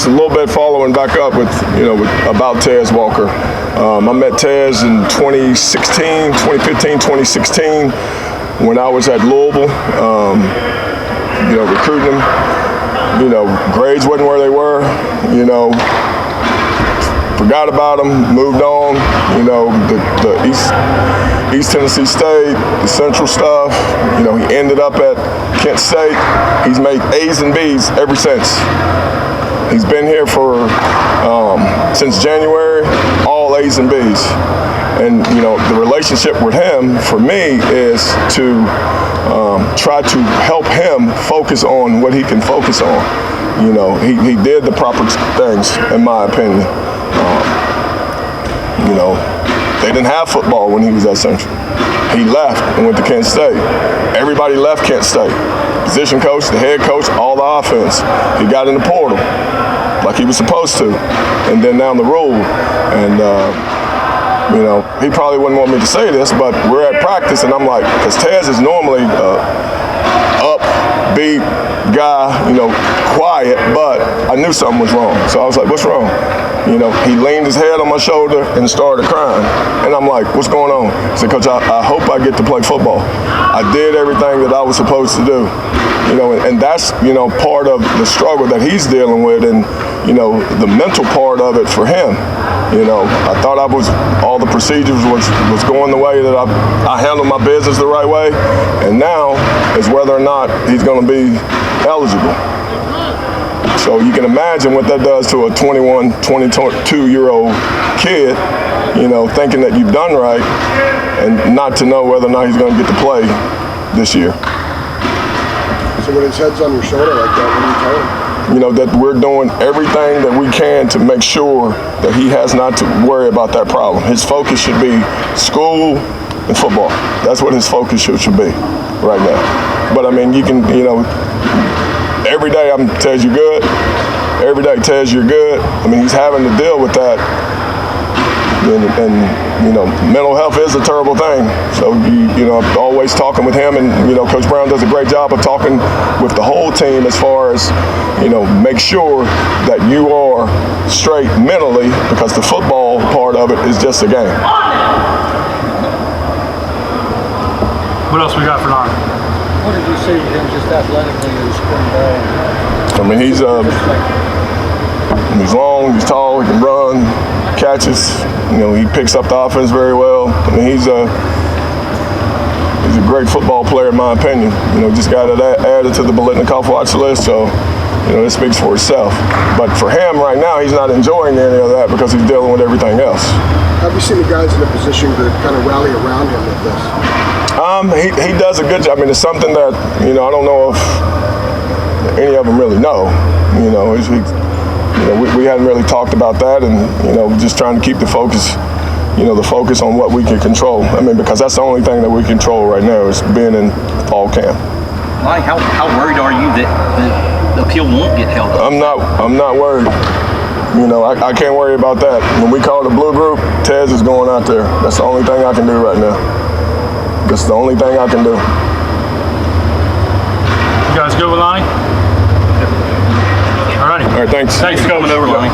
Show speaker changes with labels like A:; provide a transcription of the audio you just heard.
A: just a little bit following back up with, about Tez Walker. I met Tez in 2015, 2016, when I was at Louisville, recruiting him. Grades wasn't where they were, forgot about him, moved on, the East Tennessee State, the Central stuff, he ended up at Kent State. He's made A's and B's ever since. He's been here for, since January, all A's and B's. And, the relationship with him, for me, is to try to help him focus on what he can focus on. He did the proper things, in my opinion. They didn't have football when he was at Central. He left and went to Kent State. Everybody left Kent State. Position coach, the head coach, all the offense. He got in the portal like he was supposed to, and then down the road. And, he probably wouldn't want me to say this, but we're at practice, and I'm like, because Tez is normally upbeat guy, quiet, but I knew something was wrong. So I was like, what's wrong? He leaned his head on my shoulder and started crying. And I'm like, what's going on? He said, Coach, I hope I get to play football. I did everything that I was supposed to do. And that's, part of the struggle that he's dealing with, and, the mental part of it for him. I thought all the procedures was going the way that I handled my business the right way. And now is whether or not he's going to be eligible. So you can imagine what that does to a 21, 22-year-old kid, thinking that you've done right and not to know whether or not he's going to get to play this year.
B: So when his head's on your shoulder like that, what do you tell him?
A: That we're doing everything that we can to make sure that he has not to worry about that problem. His focus should be school and football. That's what his focus should be right now. But, you can, every day I'm Tez, you're good. Every day, Tez, you're good. He's having to deal with that. And mental health is a terrible thing. So, I'm always talking with him, and, Coach Brown does a great job of talking with the whole team as far as, make sure that you are straight mentally, because the football part of it is just a game.
C: What else we got for Lonnie?
D: What did you see with him just athletically in the spring ball?
A: He's long, he's tall, he can run, catches. He picks up the offense very well. He's a great football player, in my opinion. Just got added to the Biletnikoff watch list, so it speaks for itself. But for him right now, he's not enjoying any of that because he's dealing with everything else.
B: Have you seen the guys in a position to kind of rally around him with this?
A: He does a good job. It's something that I don't know if any of them really know. We hadn't really talked about that, and just trying to keep the focus. The focus on what we can control. Because that's the only thing that we control right now is being in fall camp.
E: Lonnie, how worried are you that the appeal won't get held up?
A: I'm not worried. I can't worry about that. When we call the blue group, Tez is going out there. That's the only thing I can do right now. That's the only thing I can do.
C: You guys good with Lonnie? All righty.
A: All right, thanks.
E: Thanks for coming over, Lonnie.